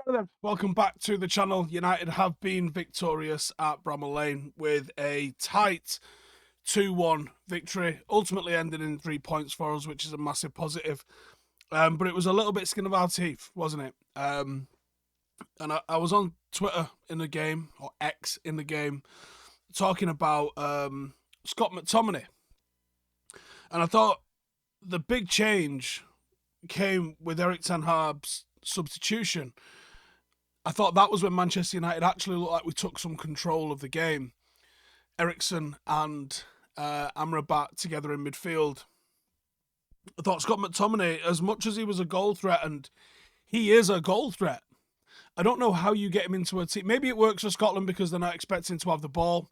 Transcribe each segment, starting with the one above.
Hello then. Welcome back to the channel. United have been victorious at Bramall Lane with a tight 2-1 victory, ultimately ending in 3 points for us, which is a massive positive. But it was a little bit skin of our teeth, wasn't it? And I was on Twitter in the game, or X in the game, talking about Scott McTominay. And I thought the big change came with Erik ten Hag's substitution. I thought that was when Manchester United actually looked like we took some control of the game. Eriksen and Amrabat together in midfield. I thought Scott McTominay, as much as he was a goal threat, and he is a goal threat, I don't know how you get him into a team. Maybe it works for Scotland because they're not expecting to have the ball.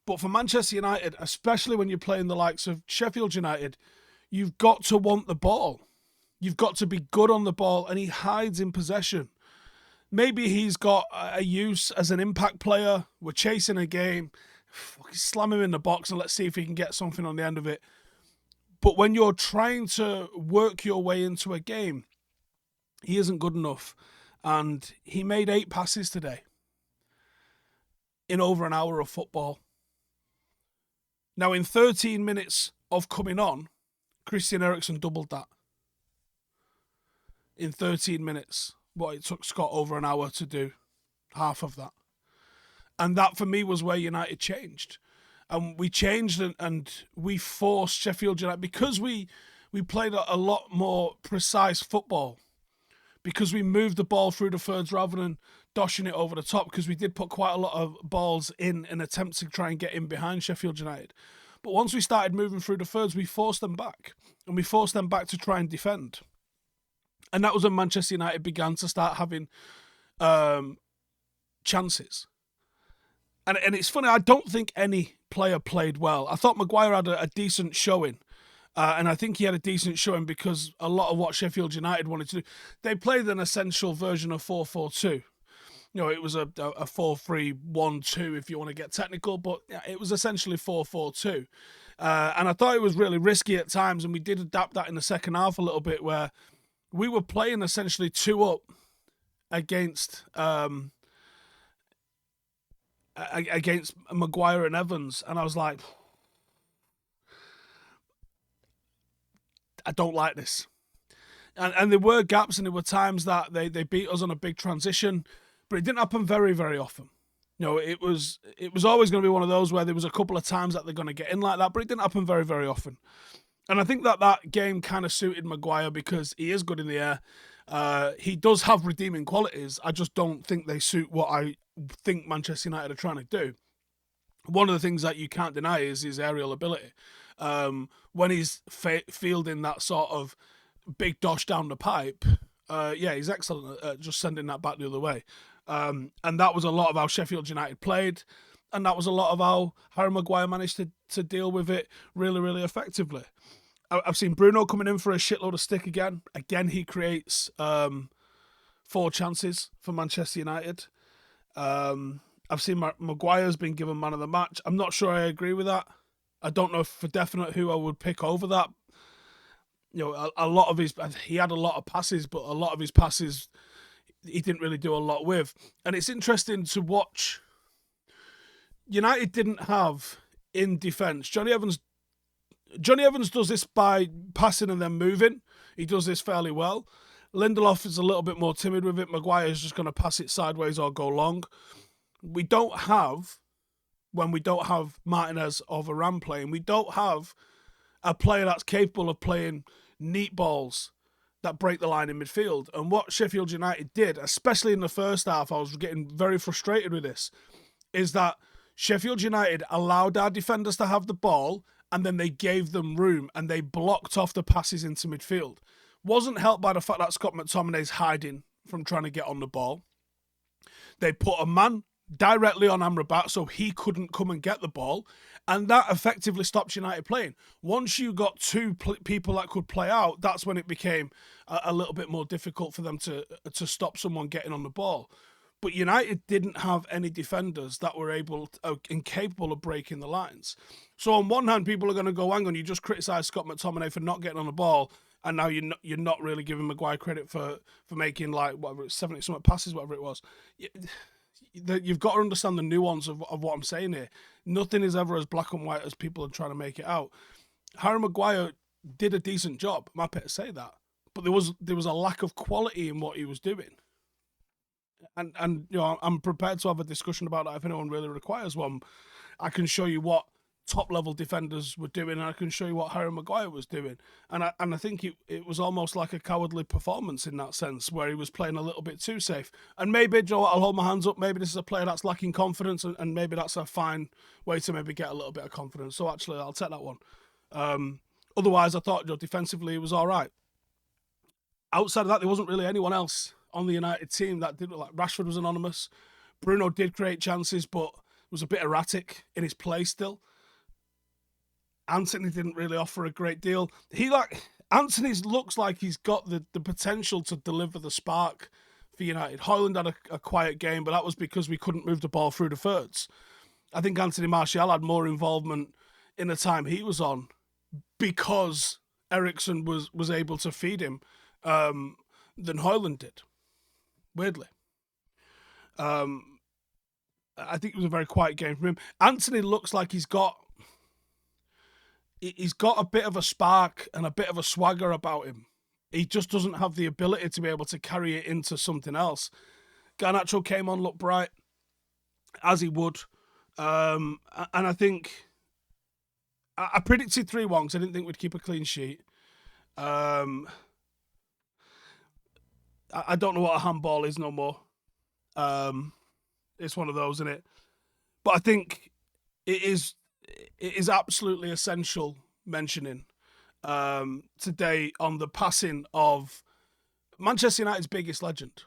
But for Manchester United, especially when you're playing the likes of Sheffield United, you've got to want the ball. You've got to be good on the ball, and he hides in possession. Maybe he's got a use as an impact player. We're chasing a game. Slam him in the box and let's see if he can get something on the end of it. But when you're trying to work your way into a game, he isn't good enough. And he made 8 passes today in over an hour of football. Now, in 13 minutes of coming on, Christian Eriksen doubled that. In 13 minutes. What it took Scott over an hour to do half of that. And that for me was where United changed. And we changed and we forced Sheffield United, because we played a lot more precise football, because we moved the ball through the thirds rather than doshing it over the top, because we did put quite a lot of balls in an attempt to try and get in behind Sheffield United. But once we started moving through the thirds, we forced them back. And we forced them back to try and defend. And that was when Manchester United began to start having chances. And it's funny, I don't think any player played well. I thought Maguire had a decent showing. And I think he had a decent showing because a lot of what Sheffield United wanted to do, they played an essential version of 4-4-2. You know, it was a 4-3-1-2 if you want to get technical, but it was essentially 4-4-2. And I thought it was really risky at times, and we did adapt that in the second half a little bit, where we were playing essentially 2 up against Maguire and Evans, and I was like, I don't like this. And there were gaps, and there were times that they beat us on a big transition, but it didn't happen very, very often. You know, it was always going to be one of those where there was a couple of times that they're going to get in like that, but it didn't happen very, very often. And I think that game kind of suited Maguire because he is good in the air. He does have redeeming qualities. I just don't think they suit what I think Manchester United are trying to do. One of the things that you can't deny is his aerial ability. When he's fielding that sort of big dosh down the pipe, he's excellent at just sending that back the other way. And that was a lot of how Sheffield United played. And that was a lot of how Harry Maguire managed to deal with it really, really effectively. I've seen Bruno coming in for a shitload of stick again. Again, he creates 4 chances for Manchester United. I've seen Maguire's been given man of the match. I'm not sure I agree with that. I don't know for definite who I would pick over that. You know, a lot of he had a lot of passes, but a lot of his passes he didn't really do a lot with. And it's interesting to watch. United didn't have in defence. Johnny Evans does this by passing and then moving. He does this fairly well. Lindelof is a little bit more timid with it. Maguire is just going to pass it sideways or go long. We don't have, when we don't have Martinez or Varane playing, we don't have a player that's capable of playing neat balls that break the line in midfield. And what Sheffield United did, especially in the first half, I was getting very frustrated with this, is that Sheffield United allowed our defenders to have the ball, and then they gave them room and they blocked off the passes into midfield. Wasn't helped by the fact that Scott McTominay's hiding from trying to get on the ball. They put a man directly on Amrabat so he couldn't come and get the ball, and that effectively stops United playing. Once you got 2 people that could play out, that's when it became a little bit more difficult for them to stop someone getting on the ball. But United didn't have any defenders that were incapable of breaking the lines. So on one hand, people are going to go, hang on, you just criticise Scott McTominay for not getting on the ball, and now you're not really giving Maguire credit for making like whatever it's 70 something passes, whatever it was. You've got to understand the nuance of what I'm saying here. Nothing is ever as black and white as people are trying to make it out. Harry Maguire did a decent job. I'm happy to say that, but there was a lack of quality in what he was doing. And you know, I'm prepared to have a discussion about that if anyone really requires one. I can show you what top level defenders were doing, and I can show you what Harry Maguire was doing. And I think it was almost like a cowardly performance in that sense, where he was playing a little bit too safe. And maybe, Joe, I'll hold my hands up. Maybe this is a player that's lacking confidence, and maybe that's a fine way to maybe get a little bit of confidence. So actually, I'll take that one. Otherwise, I thought, Joe, defensively, it was all right. Outside of that, there wasn't really anyone else on the United team that did. Like Rashford was anonymous. Bruno did create chances, but was a bit erratic in his play still. Anthony didn't really offer a great deal. Anthony looks like he's got the potential to deliver the spark for United. Højlund had a quiet game, but that was because we couldn't move the ball through the thirds. I think Anthony Martial had more involvement in the time he was on because Eriksen was able to feed him than Højlund did. Weirdly. I think it was a very quiet game for him. Anthony looks like he's got a bit of a spark and a bit of a swagger about him. He just doesn't have the ability to be able to carry it into something else. Garnacho came on, looked bright, as he would. And I think I predicted 3-1 because I didn't think we'd keep a clean sheet. I don't know what a handball is no more. It's one of those, isn't it? But I think it is absolutely essential mentioning today on the passing of Manchester United's biggest legend.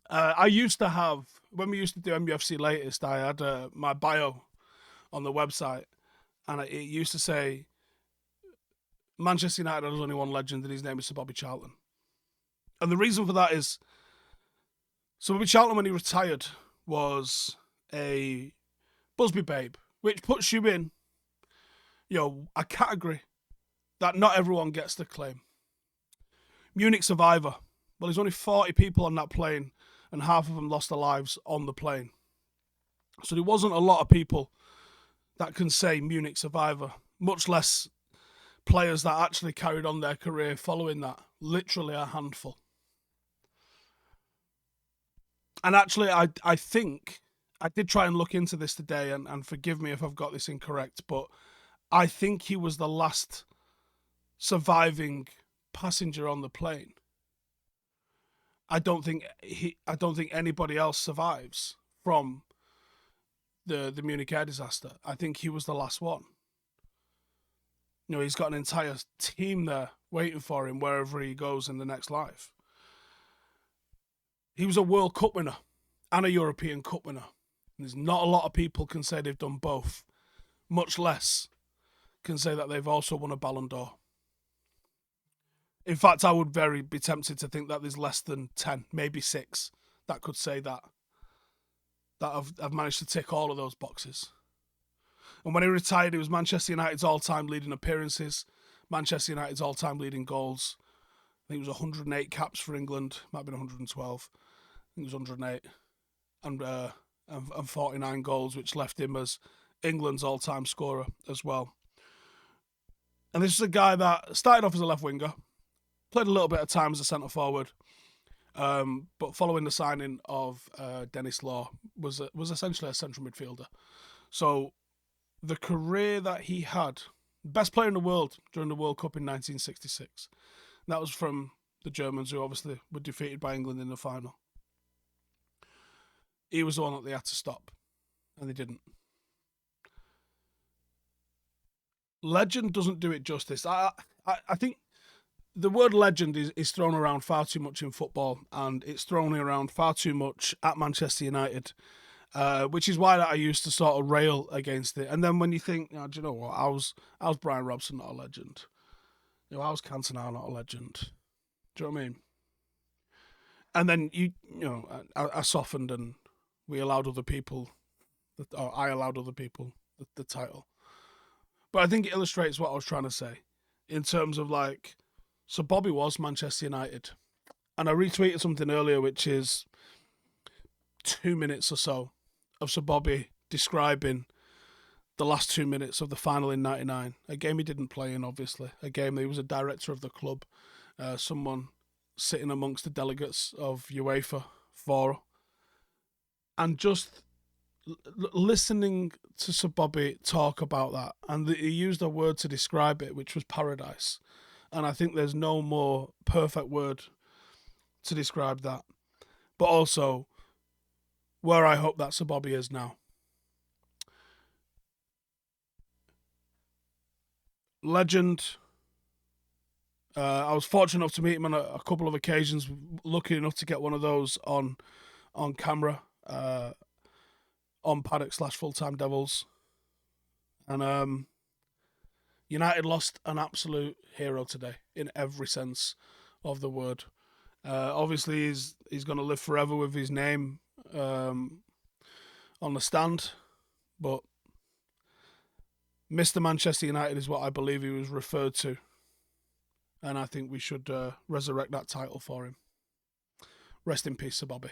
I used to have, when we used to do MUFC Latest, I had my bio on the website, and it used to say Manchester United has only one legend, and his name is Sir Bobby Charlton. And the reason for that is, Sir Bobby Charlton, when he retired, was a Busby babe, which puts you in, a category that not everyone gets to claim. Munich survivor. Well, there's only 40 people on that plane, and half of them lost their lives on the plane. So there wasn't a lot of people that can say Munich survivor, much less players that actually carried on their career following that. Literally a handful. And actually, I think, I did try and look into this today, and forgive me if I've got this incorrect, but I think he was the last surviving passenger on the plane. I don't think anybody else survives from the Munich air disaster. I think he was the last one. He's got an entire team there waiting for him wherever he goes in the next life. He was a World Cup winner and a European Cup winner. And there's not a lot of people can say they've done both, much less can say that they've also won a Ballon d'Or. In fact, I would be tempted to think that there's less than 10, maybe 6, that could say that I've managed to tick all of those boxes. And when he retired, it was Manchester United's all-time leading appearances, Manchester United's all-time leading goals. I think it was 108 caps for England, might have been 112. I think it was 108. And 49 goals, which left him as England's all-time scorer as well. And this is a guy that started off as a left winger, played a little bit of time as a centre forward, but following the signing of Dennis Law, was essentially a central midfielder. So the career that he had, best player in the world during the World Cup in 1966. That was from the Germans, who obviously were defeated by England in the final. He was the one that they had to stop, and they didn't. Legend doesn't do it justice. I think the word legend is thrown around far too much in football, and it's thrown around far too much at Manchester United, which is why I used to sort of rail against it. And then when you think, do you know what, how's Brian Robson not a legend? How's Cantona not a legend? Do you know what I mean? And then I softened, and we allowed other people, or I allowed other people the title. But I think it illustrates what I was trying to say in terms of like So Bobby was Manchester United. And I retweeted something earlier, which is 2 minutes or so of Sir Bobby describing the last 2 minutes of the final in '99. A game he didn't play in, obviously. A game that he was a director of the club. Someone sitting amongst the delegates of UEFA for. And just listening to Sir Bobby talk about that. And he used a word to describe it, which was paradise. And I think there's no more perfect word to describe that. But also, where I hope that Sir Bobby is now. Legend. I was fortunate enough to meet him on a couple of occasions, lucky enough to get one of those on camera, on paddock / full-time Devils. And United lost an absolute hero today, in every sense of the word. Obviously, he's going to live forever with his name on the stand, but Mr. Manchester United is what I believe he was referred to, and I think we should resurrect that title for him. Rest in peace, Sir Bobby.